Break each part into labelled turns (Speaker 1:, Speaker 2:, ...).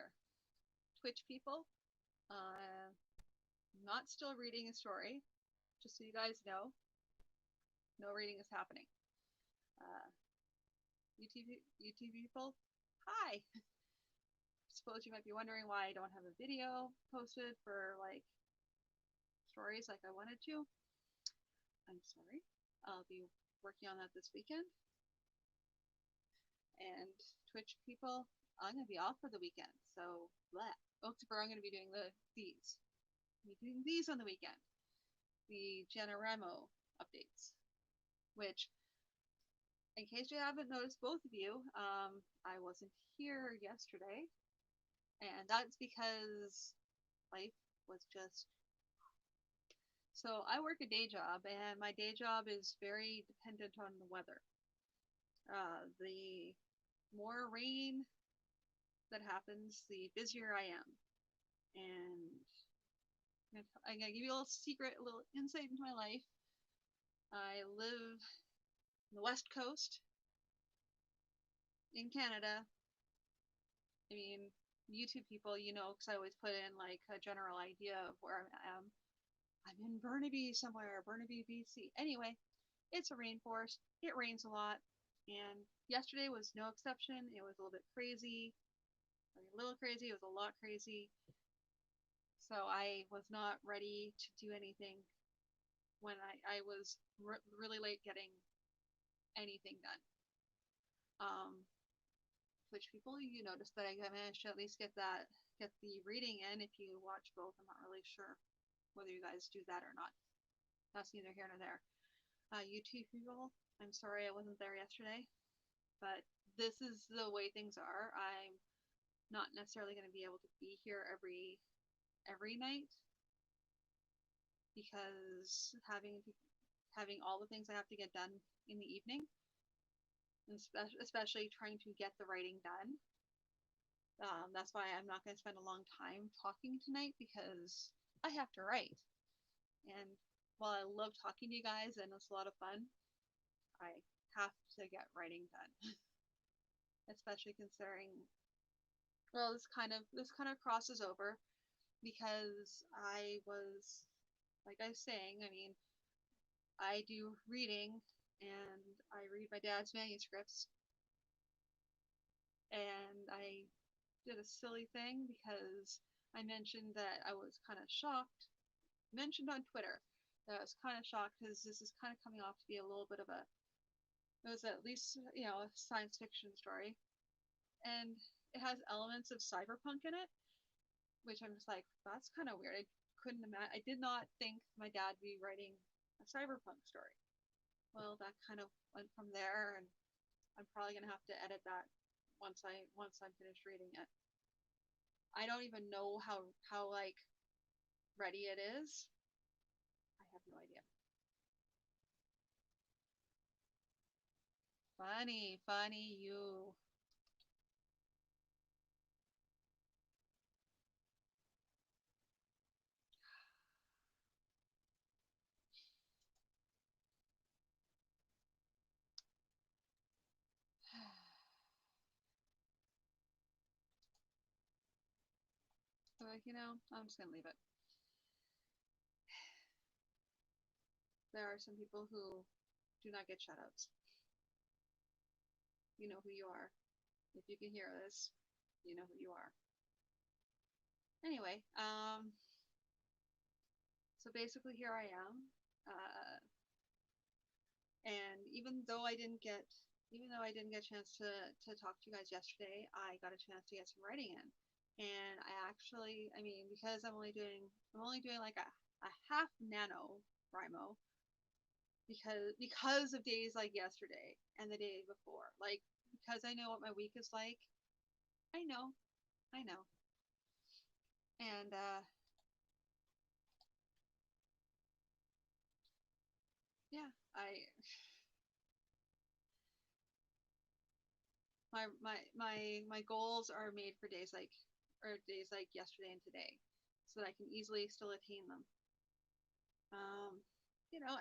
Speaker 1: here. Twitch people, not still reading a story, just so you guys know, no reading is happening. Uh, YouTube people, hi. Suppose you might be wondering why I don't have a video posted for like stories like I wanted to. I'm sorry. I'll be working on that this weekend. And Twitch people, I'm gonna be off for the weekend, so blah. October, I'm gonna be doing these. I'm be doing these on the weekend. The Janowrimo updates, which, in case you haven't noticed, both of you, I wasn't here yesterday, and that's because life was just. So I work a day job, and my day job is very dependent on the weather. The more rain that happens, the busier I am. And I'm gonna give you a little secret, a little insight into my life. I live on the west coast in Canada. I mean, YouTube people, you know, because I always put in like a general idea of where I am. I'm in Burnaby somewhere, Burnaby, BC. Anyway, it's a rainforest. It rains a lot. And yesterday was no exception. It was a little bit crazy. A little crazy. It was a lot crazy. So I was not ready to do anything when I was really late getting anything done. Which people, you noticed that I managed to at least get the reading in. If you watch both, I'm not really sure whether you guys do that or not. That's neither here nor there. YouTube people, I'm sorry I wasn't there yesterday, but this is the way things are. I'm not necessarily going to be able to be here every night because having all the things I have to get done in the evening, and especially trying to get the writing done. That's why I'm not going to spend a long time talking tonight because I have to write. And while I love talking to you guys and it's a lot of fun, I have to get writing done. Especially considering, well, this kind of crosses over because I was, like I was saying, I mean, I do reading and I read my dad's manuscripts, and I did a silly thing because I mentioned that I was kind of shocked. Mentioned on Twitter that I was kind of shocked because this is kind of coming off to be a little bit of a. It was at least a science fiction story, and it has elements of cyberpunk in it, which I'm just like, that's kind of weird. I couldn't imagine. I did not think my dad would be writing a cyberpunk story. Well, that kind of went from there, and I'm probably gonna have to edit that once I'm finished reading it. I don't even know how like ready it is. I have no idea. Funny, funny you. So I'm just gonna leave it. There are some people who do not get shoutouts. You know who you are. If you can hear this, you know who you are. Anyway, so basically here I am. And even though I didn't get a chance to talk to you guys yesterday, I got a chance to get some writing in. And I mean, because I'm only doing like a half nano Rimo because of days like yesterday and the day before. Like because I know what my week is like. I know, I know. And yeah, I my goals are made for days like yesterday and today, so that I can easily still attain them.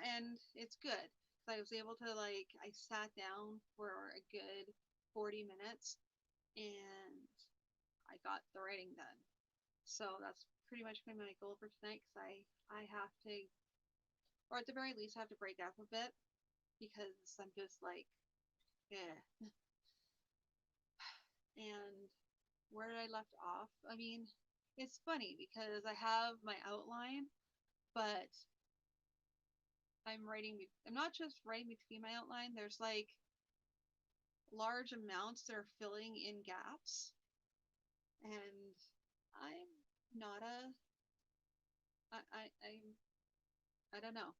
Speaker 1: And it's good. I was able to I sat down for a good 40 minutes and I got the writing done. So that's pretty much been my goal for tonight because I have to, or at the very least, I have to break up a bit because I'm just like, yeah. And where did I left off? I mean, it's funny because I have my outline, but I'm not just writing between my outline. There's like large amounts that are filling in gaps, and I'm not a, I don't know.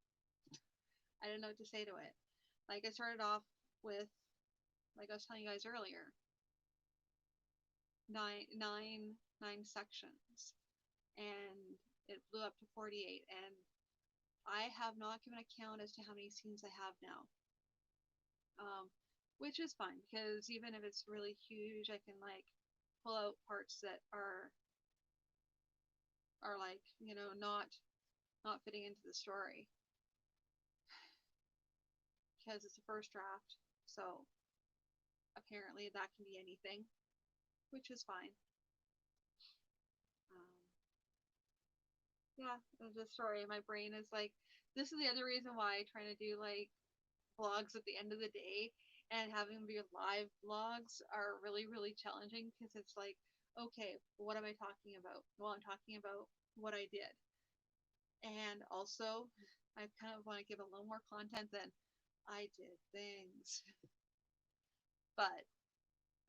Speaker 1: I don't know what to say to it. Like I started off with, like I was telling you guys earlier, nine sections, and it blew up to 48, and I have not given a count as to how many scenes I have now. Which is fine because even if it's really huge, I can like pull out parts that are like not fitting into the story because it's a first draft. So apparently that can be anything, which is fine. Um, yeah, the story. My brain is like, this is the other reason why I try to do like vlogs at the end of the day, and having them be live vlogs are really, really challenging because it's like, okay, what am I talking about? Well, I'm talking about what I did. And also, I kind of want to give a little more content than I did things. But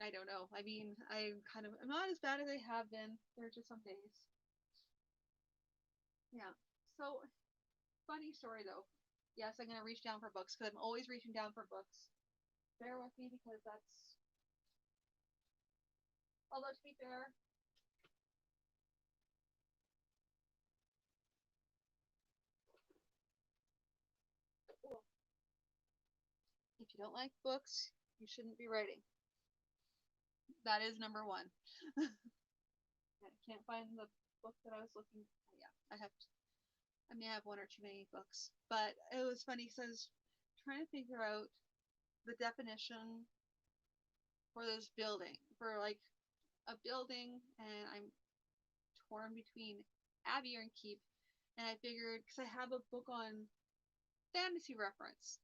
Speaker 1: I don't know. I mean, I'm not as bad as I have been. There are just some days. Yeah. So, funny story though. Yes, I'm going to reach down for books because I'm always reaching down for books. Bear with me because that's, although to be fair, if you don't like books, you shouldn't be writing. That is number one. I can't find the book that I was looking. Yeah, I may have one or too many books, but it was funny because I was trying to figure out the definition for this building, for like a building, and I'm torn between Abbey and Keep, and I figured because I have a book on fantasy reference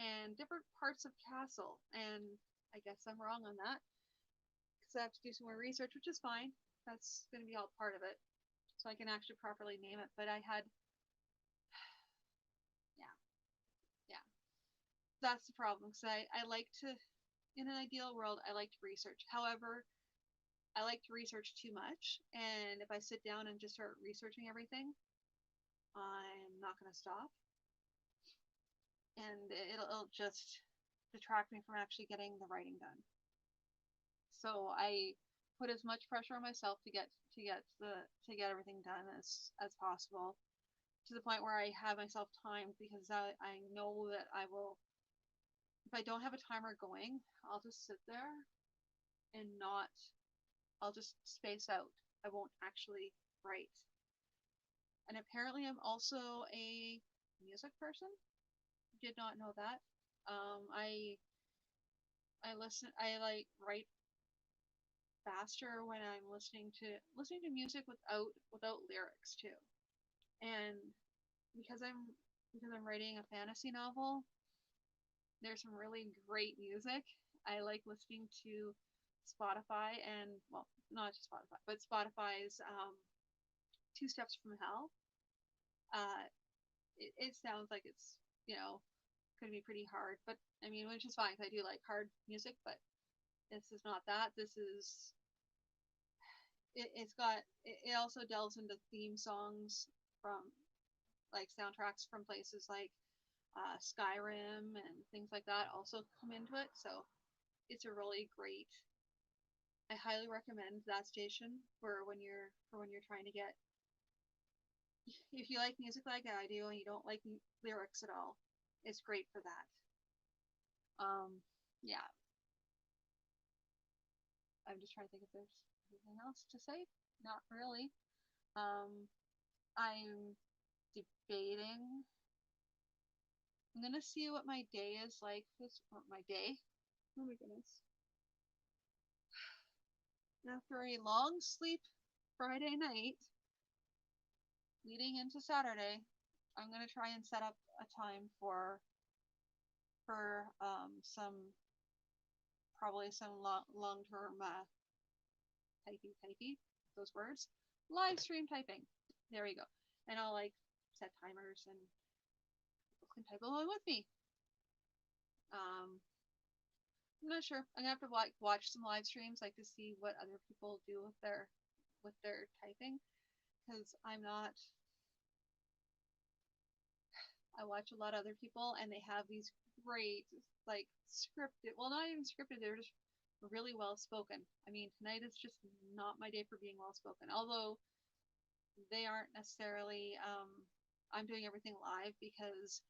Speaker 1: and different parts of Castle, and I guess I'm wrong on that because I have to do some more research, which is fine. That's going to be all part of it, so I can actually properly name it. But I had, yeah, yeah, that's the problem. Because I like to, in an ideal world, I like to research. However, I like to research too much, and if I sit down and just start researching everything, I'm not going to stop, and it'll just detract me from actually getting the writing done. So I put as much pressure on myself to get everything done as possible, to the point where I have myself timed because I know that I will, if I don't have a timer going, I'll just sit there and not, I'll just space out. I won't actually write. And apparently I'm also a music person. Did not know that. I listen, I like write faster when I'm listening to music without lyrics too. And because I'm writing a fantasy novel, there's some really great music. I like listening to Spotify and, well, not just Spotify, but Spotify's Two Steps from Hell. Uh, it sounds like it's, you know, could be pretty hard, but I mean, which is fine. I do like hard music, but this is not that. This is it also delves into theme songs from like soundtracks from places like Skyrim and things like that also come into it. So it's a really great. I highly recommend that station for when you're trying to get, if you like music like I do and you don't like lyrics at all, it's great for that. Yeah, I'm just trying to think if there's anything else to say. Not really. Um, I'm debating. I'm gonna see what my day is like. My day. Oh my goodness. After a long sleep Friday night, leading into Saturday, I'm gonna try and set up a time for probably some long term typey those words, live stream typing. There we go. And I'll like set timers and people can type along with me. I'm not sure. I'm gonna have to watch some live streams like to see what other people do with their typing because I'm not. I watch a lot of other people and they have these great like scripted. Well, not even scripted. They're just really well spoken. I mean, tonight is just not my day for being well spoken. Although they aren't necessarily. I'm doing everything live because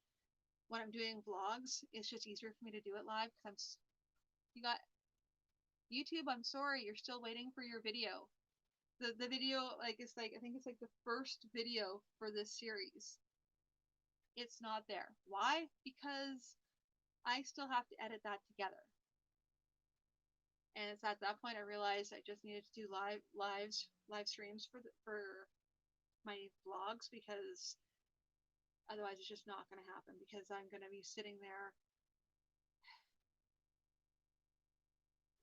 Speaker 1: when I'm doing vlogs, it's just easier for me to do it live because you got YouTube. I'm sorry, you're still waiting for your video. The video like it's like I think it's like the first video for this series. It's not there. Why? Because I still have to edit that together. And it's at that point I realized I just needed to do live streams for my vlogs because otherwise it's just not going to happen because I'm going to be sitting there.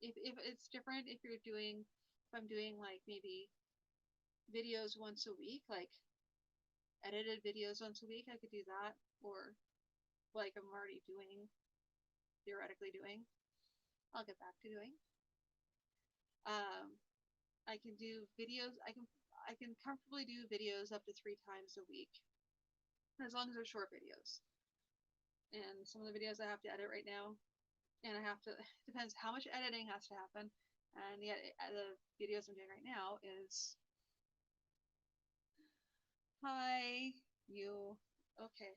Speaker 1: If it's different if I'm doing like maybe videos once a week, like edited videos once a week, I could do that, or like I'm already theoretically doing. I'll get back to doing. Um, I can do videos. I can comfortably do videos up to 3 times a week, as long as they're short videos. And some of the videos I have to edit right now, and I have to depends how much editing has to happen. And the videos I'm doing right now is hi you okay.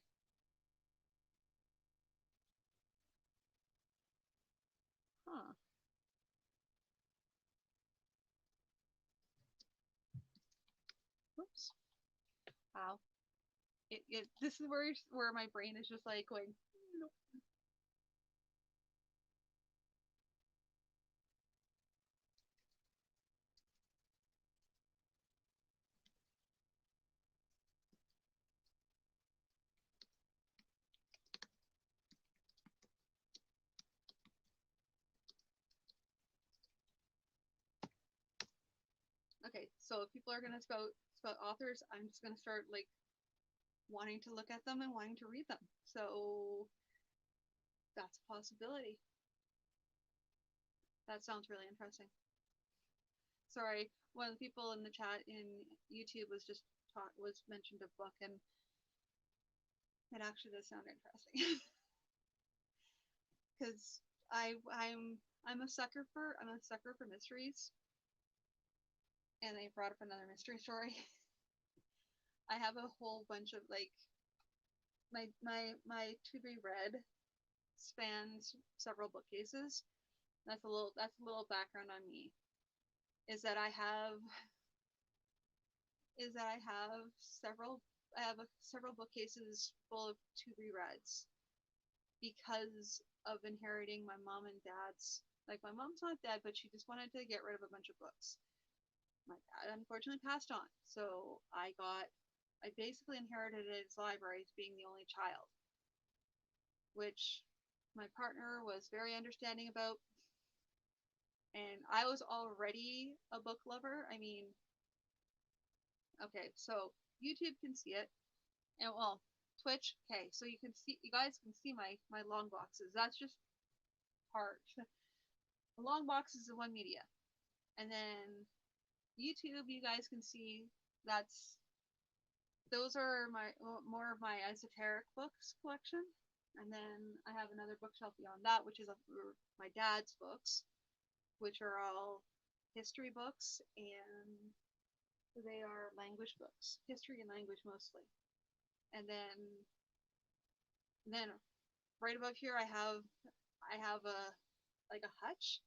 Speaker 1: Huh. Whoops. Wow. This is where my brain is just like going. Nope. Okay, so if people are gonna spout authors, I'm just gonna start like wanting to look at them and wanting to read them. So that's a possibility. That sounds really interesting. Sorry, one of the people in the chat in YouTube was mentioned a book, and it actually does sound interesting because I'm a sucker for mysteries, and they brought up another mystery story. I have a whole bunch of like my to be read spans several bookcases. That's a little background on me. Is that I have is that I have several bookcases full of to be reads because of inheriting my mom and dad's. Like my mom's not dead, but she just wanted to get rid of a bunch of books. My dad unfortunately passed on, so I basically inherited his library as being the only child, which my partner was very understanding about, and I was already a book lover. I mean, okay, so YouTube can see it, and well, Twitch. Okay, so you guys can see my long boxes. That's just part. The long box is the one media, and then YouTube. You guys can see that's those are my more of my esoteric books collection, and then I have another bookshelf beyond that, which is my dad's books, which are all history books and they are language books, history and language mostly. And then right above here I have a like a hutch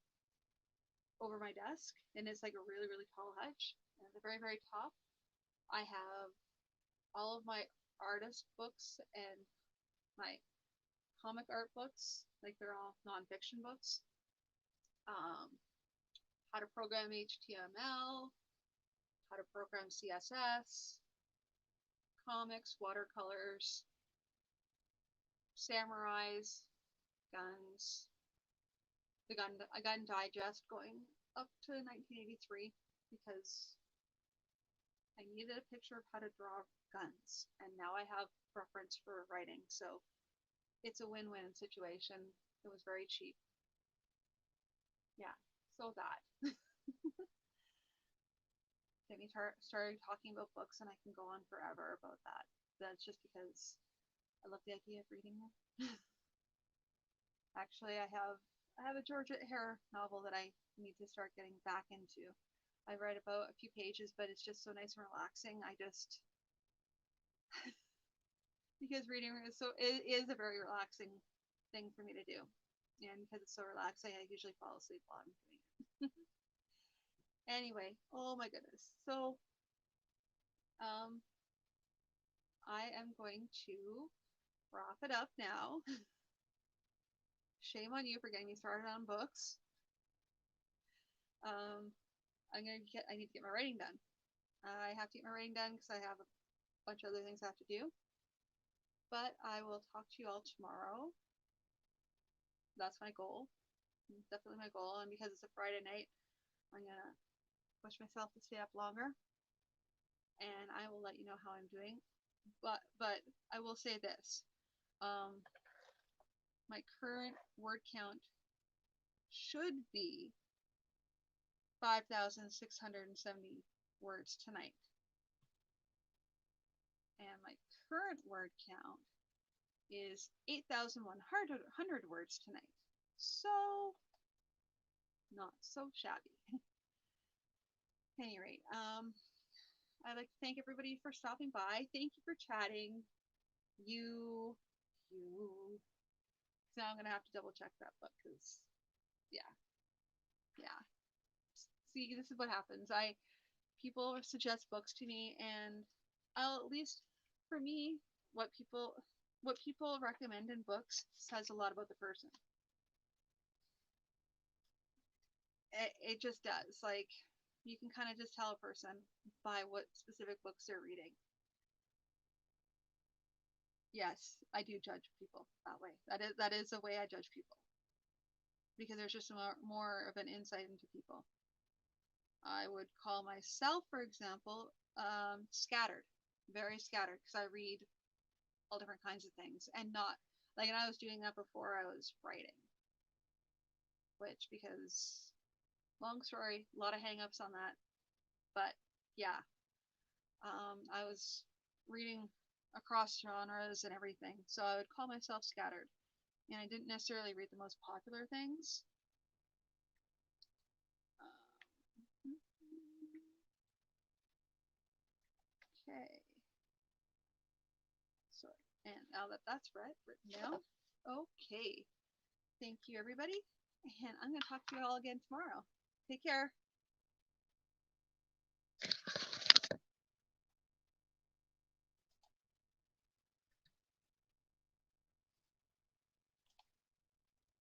Speaker 1: over my desk, and it's like a really tall hutch. And at the very top, I have all of my artist books and my comic art books, like they're all nonfiction books. Um, how to program HTML, how to program CSS, comics, watercolors, samurais, guns, a gun digest going up to 1983 because I needed a picture of how to draw guns, and now I have preference for writing, so it's a win-win situation. It was very cheap. Yeah, so that. Jamie started talking about books, and I can go on forever about that. That's just because I love the idea of reading them. Actually, I have a Georgia Hare novel that I need to start getting back into. I read about a few pages, but it's just so nice and relaxing. I just because reading is a very relaxing thing for me to do, and because it's so relaxing, I usually fall asleep while I'm doing it. Anyway, oh my goodness. So, um, I am going to wrap it up now. Shame on you for getting me started on books. Um, I need to get my writing done. I have to get my writing done because I have a bunch of other things I have to do. But I will talk to you all tomorrow. That's my goal. Definitely my goal. And because it's a Friday night, I'm gonna push myself to stay up longer. And I will let you know how I'm doing. But I will say this. Um, my current word count should be 5,670 words tonight. And my current word count is 8,100 words tonight. So, not so shabby. At any rate, I'd like to thank everybody for stopping by. Thank you for chatting. You. So now I'm gonna have to double check that book because, yeah, yeah. See, this is what happens. People suggest books to me, and I'll at least for me, what people recommend in books says a lot about the person. It just does. Like you can kind of just tell a person by what specific books they're reading. Yes, I do judge people that way. That is the way I judge people because there's just more of an insight into people. I would call myself, for example, scattered, very scattered, because I read all different kinds of things and not like, and I was doing that before I was writing, which because long story, a lot of hangups on that, but yeah, I was reading across genres and everything, so I would call myself scattered, and I didn't necessarily read the most popular things. Okay. So, and now that that's written down, okay. Thank you, everybody. And I'm going to talk to you all again tomorrow. Take care.